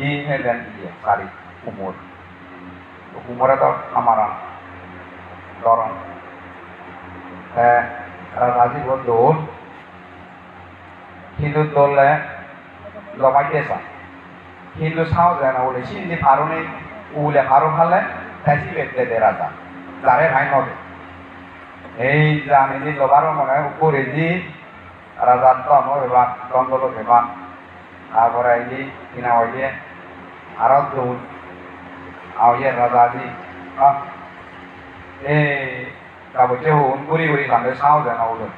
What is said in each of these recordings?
ini dan dia kali umur itu amaran dorong rasa sih buat dol Hindu dolnya lomai desa Hindu sao jangan oleh sini baru nih oleh baru halnya tadi bete rasa cari lain nol jangan ini lobaru mana ukur ini rasa tuh mau bebas tonton bebas agora ini kina wajah arot tuh awalnya rasa sih kamu jauh guri sampai sao jangan oleh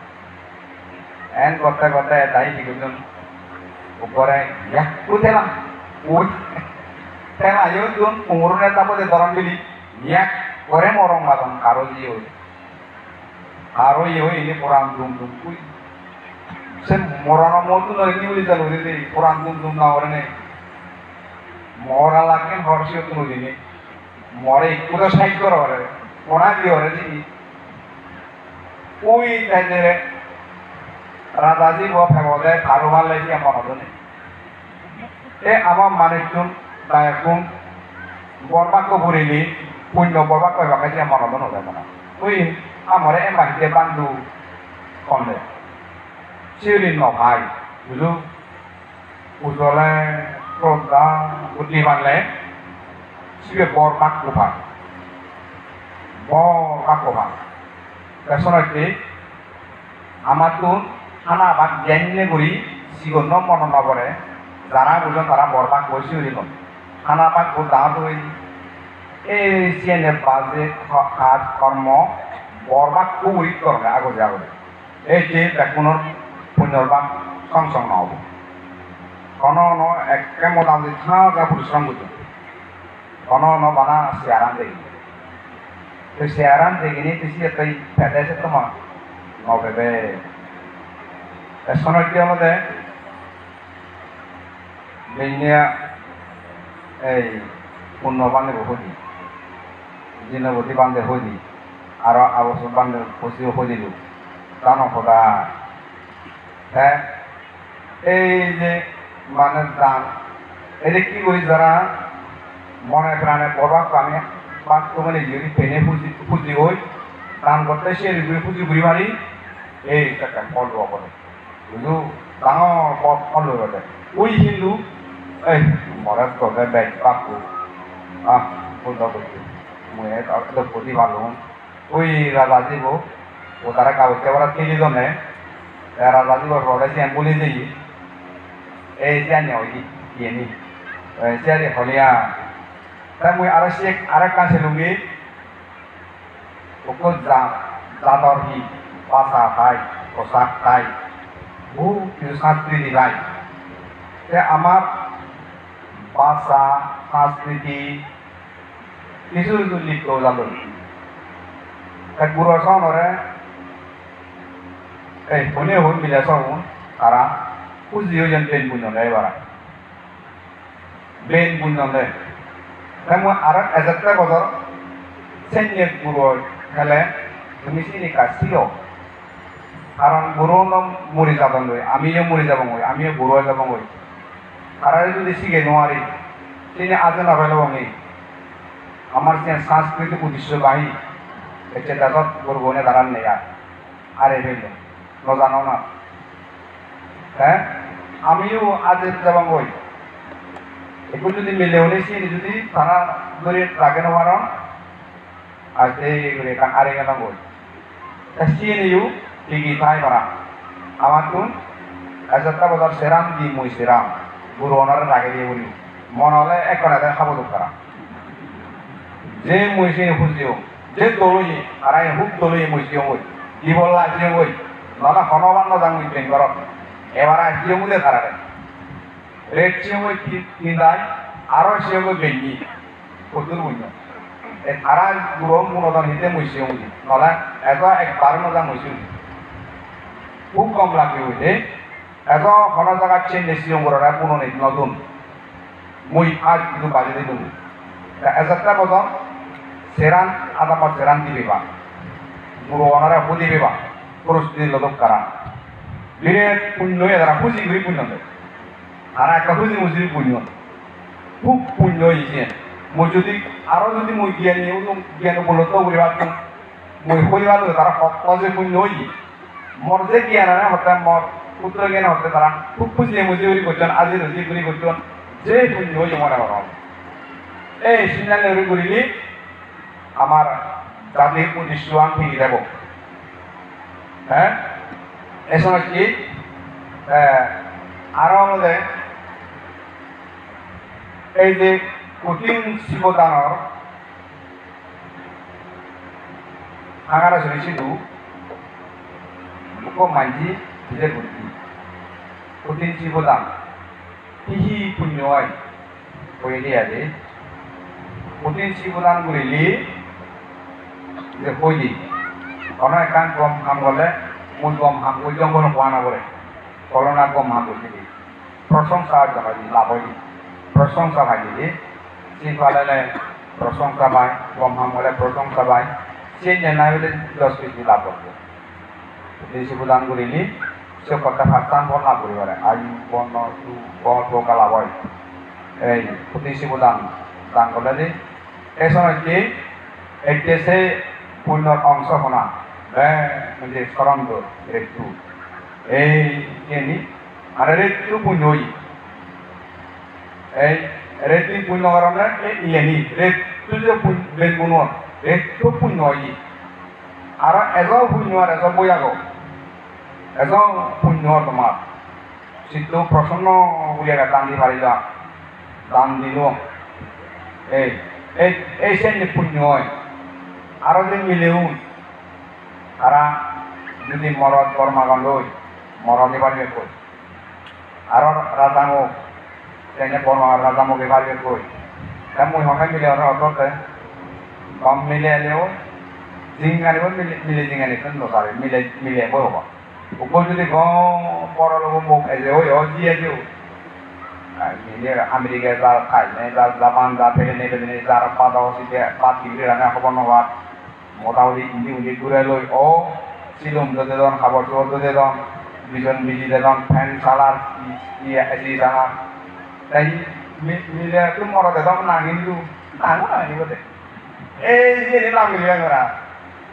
kota tadi gitu ukurnya ya udah lah tela yo tuh umurnya tahu deh orang beli ya orang orang batang karo yo ini kurang dum sen morana motu no ini uli jalu ini kurang dum na orang ini mora lagi harus yo tuh ini mora ikut saya kor orang dia orang ini ui tadi rata sih gua pemode taruhan lagi yang mana tuh nih ama manejun tayakung borbak ko burili punyo borbak ko bakal yang mana tuh nih mana ui amore emang dia bantu konde sirin no hai dulu usulnya roda utiman le sih borbak ko bang kesana আমার তো খানা ভাগ জানিয়ে করি সিগন মন নপরে যারা বুঝুন তারা বরবাদ বসে হইল খানা ভাগ দাঁত হই এই সিএনএফ বাজে কাজ কর্ম বরবাদ খুবই করবে আগতে এই যে বেগুনের পুনর্বাদ সংসং নহব কোন একে মোটামুটি থাকা পরিশ্রম করতে কোন বানা শেয়ারান দেখি তো শেয়ারান দেখিনি বেশি একটা ফেটেছে তোমার নবেবে এসনের কি আমাদের বেনিয়া এই পূর্ণবান্ধে হদি জিনবতী বান্ধে হদি আর আবশ্যক বান্ধে পশিও হদিল তা নকদা হ্যাঁ এই যে মানে দান এতে কি করি যারা মনে প্রাণে বরবাদ আমি বাদ কমে যদি পেনে ফুজি হই দান করতে সে ফুজি ঘুরি মারি এই একটা ফল বলে বুঝু ডাঙর ফল বলে ওই হিন্দু এই মরে তোকে ব্যাগ পাকু ফুল করছি মই প্রতিভা লোন ওই রাজা দিব ও তারা কাগজকে ওরা তিলি জনে রাজা দিব রোডে সে বলে দিই এই জানি ওই ইয়েনি সেরে হলিয়া তাই মই আরেক কাছে লুঙ্গি ওকে জাদর হি ভাষা তাই পোশাক তাই বহু কিছু সংস্কৃতি তাই আমার ভাষা সংস্কৃতি কিছু কিছু লিপ্ত যাবে এক বুড়ো শহরে এই ফোনে হন মিলে সবুন তারা পুজিও যেন বেন বুঝন দেয় এবার বেন বুঝন দেয় তাই মই আর এজাত্রা বছর সেন্যের বুড়ো খেলে তুমি চিনি কাছিও কারণ বুড়ো মরি যাবেন আমিও মরি যাব আমিও বুড়ো যাব তারা যদি শিখে নোয়ারি তিনি আজে না পেল আমার যে সাংস্কৃতিক উদ্দেশ্য বাহি এতে দাদত করবো না দাঁড়ান নেই আর এই ফেললে নজানো না হ্যাঁ আমিও আজ যাব একটু যদি মিলেও নেছি যদি তারা ধরে রাখে নেওয়ার আর এই আরে গেলাম সিএনইউ ঠিকই তাই করা আমার তুন একটা বছর সেরাম দি মই সেরাম গুরু অনারে রাগে দিয়ে বলি মন হলে এক কটা খাবো তো করা যে মই সে খুঁজিও যে দলই আর হুক দলই মই সিও বই কি বললা আসিও বই নানা হনবান নজাং মই ট্রেন করো এবার আসিও বলে খারাপ রেট সিও বই কিনাই আরো সিও বই বেঙ্গি কতুর বইন তারা গুরু মনোদান হিতে মই সিও বলি নলা এত একবার নজাং মই সিও খুব কম লাগবে হইতে এত কোনো জায়গা চেঞ্জ সিও করা কোনো নেই নতুন মই আজ কিন্তু বাজে দিল এজাত্রা বছর সেরান আধা পর সেরান দিবে বা গুরু অনারা বুঝিবে বা পরিস্থিতি লোক কারা বিরে পুণ্য তারা পুঁজি ঘুরি পুণ্য দেয় তারা একটা পুঁজি মুসির পুণ্য খুব পুণ্য হয়েছে মই যদি আরো যদি মই জ্ঞানী জ্ঞান উপলব্ধ করিবার মই হইবার তারা সত্য যে পুণ্য হই মোর যে জ্ঞান আনে হতে মোর পুত্র জ্ঞান হতে তারা খুব খুশি মুজি করি করছেন আজি রুজি করি করছেন যে পুণ্য হই মনে করম এই সিদ্ধান্ত করিলি আমার জাতির প্রতিষ্ঠান ফিরে দেব হ্যাঁ এই সময় কি আরো আমাদের এই যে কঠিন শিবদানর আঙারা শুনেছিলু লোক মাঝি ভিজে ভর্তি কঠিন শিবদান হিহি পুণ্য হয় হয়ে দিয়ে কঠিন শিবদান করিলি যে কইলি কোনো একান কম কাম করলে মূল কম হাম ওই জঙ্গল কোয়া না করে করোনা কম হাম করছিলি প্রশংসা জানালি লাভ হইলি প্রশংসা ভাগিলি সেই পালে প্রশংসা পাই কম হাম হলে প্রশংসা পাই সেই জেনাই হলে 10 কেজি লাভ করবে দেশি প্রদান করিলি সে কথা ফাস্তান বল লাভ করি পারে আয়ু বর্ণ টু বকা লাভ হয় এই প্রতিশি প্রদান দান করলে যে এই সময় কি একটি সে পুণ্যর অংশ শোনা মানে স্মরণ রেটু এই নি আর রেটু পুণ্য এই রেটু পুণ্য কারণে ইয়েনি রেটু যে বেন গুণ রেটু পুণ্য আর এজন পুণ্য আর এজন বৈয়াগ এজন পুণ্য তোমার সিদ্ধ প্রসন্ন বলে দান দি পারিলা দান দিল এই এই সেই পুণ্য হয় আরো যে মিলেও তারা যদি মরদ কর্মাগন লই মরদে পারবে কই আর রাজামুখ তেনে কর্মা রাজামুখে পারবে কই তা মুই হকাই মিলে ওরা অততে কম মিলে এলেও জিঙ্গানিব মিলে জিঙ্গানি কেন নসারে মিলে বই হবা উপর যদি গম বড় লোক মুখ এসে ওই জিয়ে দিও আমেরিকা যার খাই নাই যার জাপান যা ফেলে নেই ফেলে নেই যার পাতা হচ্ছে পাত কিনলে রান্না খবর নবার মোটামুটি ইন্দি উন্দি ঘুরে লই ও সিলুম যদি দেন খাবার চোর যদি দেন বিজন বিজি দেন ফ্যান সালার এসি সালার তাই মিলে তুমি মরা দেন না কিন্তু নাঙো না বলে এই যে নিলাম মিলিয়ে করা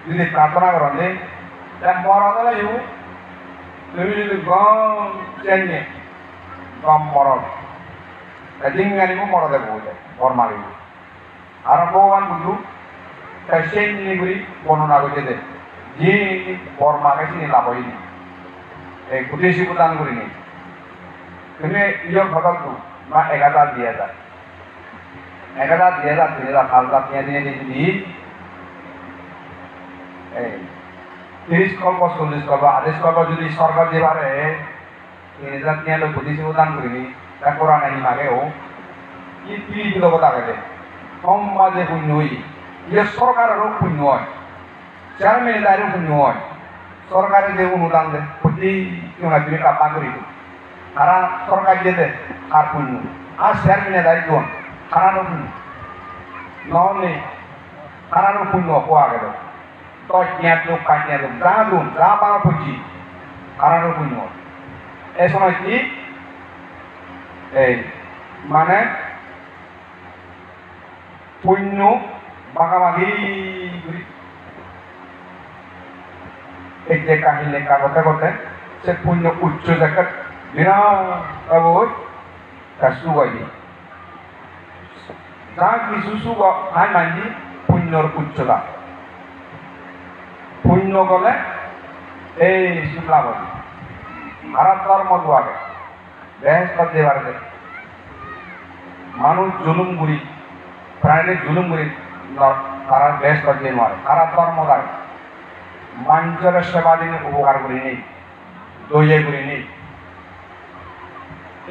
যদি প্রার্থনা করেন যে মরা দিলে ইউ তুমি যদি গম চেনে গম মরদ জিঙ্গানিব মরা দেবো বলে বর্মা লিব আর ভগবান বুঝু তাই সেই নিগুলি বর্ণনা করছে যে যে বর্মাকে চিনি লাভ হয়নি এই কুটিশি প্রদান করিনি তুমি ইয়ক ভগলটো বা 1000 2000 1000 2000 3000 5,000 যদি এই 30 কল্প 40 কল্প 28 কল্প যদি সরকার যে পারে 3000 নিয়ে লোক কুটিশি প্রদান করিনি তা কোরআন আইন আগেও কি 30 কিলো কথা গেছে কম মাঝে পুণ্য হই যে সরকারেরও পুণ্য হয় চেয়ারম্যানেরও পুণ্য হয় সরকারের যে অনুদান দেয় প্রতি তুমি কাপা করি তারা সরকার যে দেয় তার পুণ্য আর চেয়ারম্যানের দায়িত্ব তারারও পুণ্য নহলে তারারও পুণ্য পাওয়া গেল 10 লোক 5 লোক যা দুন যা পাওয়া পড়ছি তারারও পুণ্য এই সময় কি এই মানে পুণ্য বাগাবাগি এই যে কাহিনী লেখা করতে করতে সে পুণ্য উচ্চ জায়গা বিরাট সুগাই যা কিছু সুগ হাই মানি পুণ্যর উচ্চতা পুণ্য গলে এই শুক্লাবতী ভারত ধর্ম দুয়ারে বেশ করতে পারবে মানুষ জুলুম গুড়ি প্রাণীর জুলুম গুড়ি তারা বেশ করতে নয় তারা ধর্ম দায় মানুষের সেবা দিনে উপকার করি নেই দইয়ে করি নেই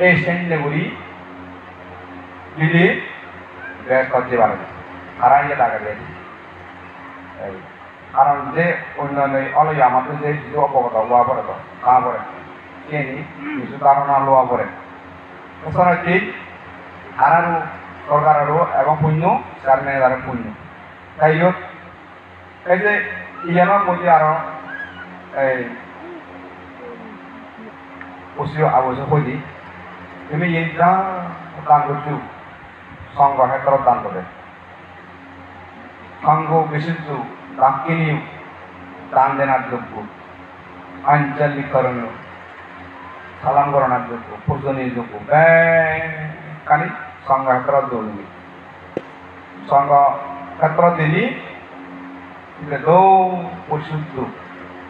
এই সৈন্যগুলি দিদি বেশ করতে পারবে তারা ইয়ে টাকা দিয়ে কারণ যে অন্যান্য অলয় আমাদের যে কিছু অপগত লোয়া পড়ে তো তা পড়ে কেনি কিছু ধারণা লোয়া পড়ে এছাড়া কি হারারও সরকারেরও এবং পুণ্য চেয়ারম্যানের দ্বারা পুণ্য তাই হোক এই যে ইয়ানোর মধ্যে আরো এই পশু আবশ্যক হই তুমি এইটা কাম করছো সংঘ ক্ষেত্ৰত দান কৰে সংঘ বিশুদ্ধ বাক্যিনীয় দান দেনার যোগ্য আঞ্চলিক করণীয় সালাম করানোর যোগ্য পূজনীয় যোগ্য কালি সংঘ ক্ষেত্ৰত দৌড়ি সংঘ ক্ষেত্ৰত দিলি পরিশুদ্ধ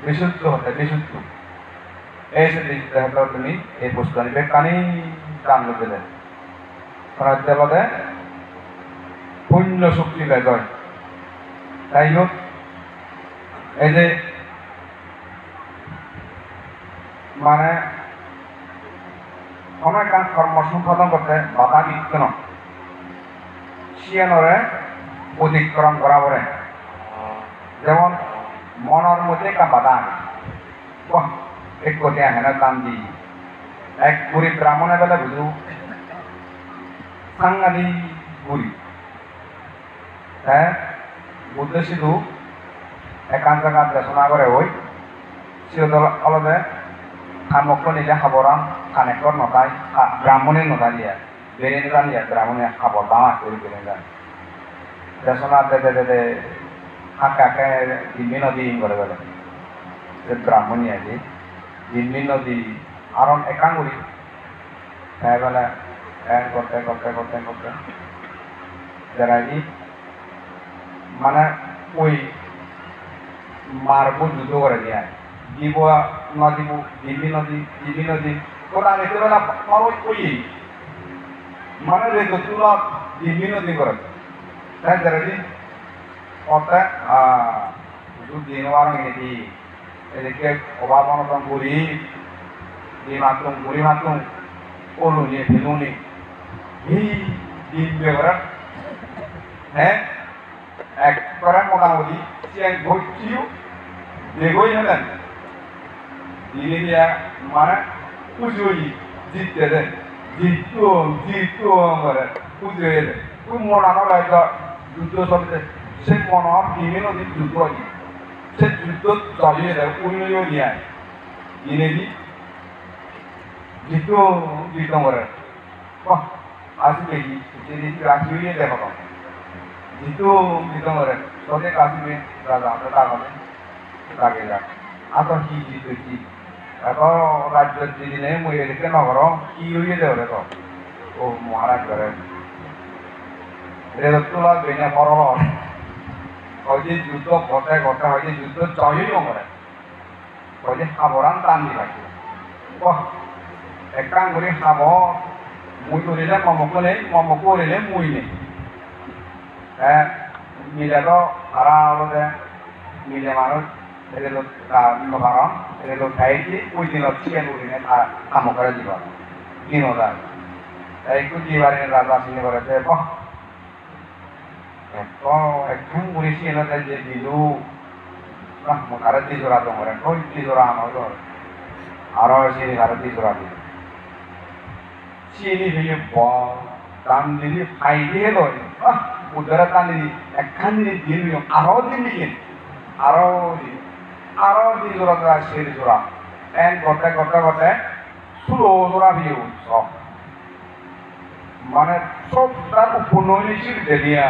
বিশুদ্ধ হতে বিশুদ্ধ এই ক্ষেত্ৰত তুমি এই বস্তু আনিবে কানি দান দিলে রাজ্যবাদে পুণ্য শক্তি বেজয় তাই হোক এই যে মানে কোনো একটা কর্ম সম্পাদন করতে বাধা বিঘ্ন সিয়ানরে অতিক্রম করা পড়ে যেমন মনের মধ্যে একটা বাধা এক কোটি আহেনা দান দি এক গরিব ব্রাহ্মণে বেলা বুঝু সাংঘাতি গরিব হ্যাঁ বুদ্ধ সিধু একান জায়গাত দেশনা করে ওই সিধু অলবে খামক্য নিলে খাবরাম খানেকর নতাই ব্রাহ্মণের নতা দিয়া বেরেনে জান দিয়া ব্রাহ্মণে খাবর বামা করে বেরেনে যান দেশনা দে দে দে আঁকে আঁকে দিল্লি নদী করে গেলে ব্রাহ্মণী আছে দিল্লি নদী আর একান করি তাই বেলা করতে করতে করতে করতে যারা মানে ওই মারবো যুদ্ধ করে দিয়ে দিব নদী দিল্লি নদী ওরা দেখতে পেলাম ওই মানে রেখো তুলা দিল্লি নদী করে তাই যারা করতে দিন ini এদিকে অভাব অনটন করি গুড়ি মাতুম ওলুনি ভেলুনি এই দিন বেগরাত হ্যাঁ এক করে মোটামুটি সিয়াং ভর্তিও বেগই হলেন দিনে দিয়া মানে পুজোই জিততে দেন জিতো করে পুজোই দেন খুব মনানো লাগে যুদ্ধ চলতে সে মনৰ বিভিন্ন দিন যুদ্ধ আছে সে যুদ্ধ চলিয়ে দেয় উন্নয়ন নিয়ে দিনে দি জিতো করে আসবে রাখিয়ে দেখো जितु बिदोंरे सोदे कासिमे राजा तागले तागेला आतो ही जितु जी आतो राज्य दिने मुये देखे नगर की होइए देरे तो ओ महाराज करे रे तुला बेने परल হইছে যুদ্ধ ঘটে ঘটে হইছে যুদ্ধ জয়ই নকরে হইছে সাবরান টান দি রাখে একাং করে সাব মুই করিলে মমক করিলে মুই নেই মিলে তো তারা হলে মিলে মানুষ এটা তো কারণ এটা তো খাইছি ওই দিন চিকেন উঠিনে কাম করে দিব 3000 একটু দিবারে রাজা চিনি করেছে একদম পুলিশি এনে যে দিলু আরে 2 তো মরে ওই 2 আমার আরো চিনি আরো 2 দিল চিনি দিয়ে দাম দিলি খাই দিয়ে লয় উদরা টানি একখান দিন আরো দিন দিন আরো দিন জোড়া সেরি জোড়া এন করতে করতে করতে ষোলো জোড়া বিয়ে সব মানে সব তার উপনৈনিক দেলিয়া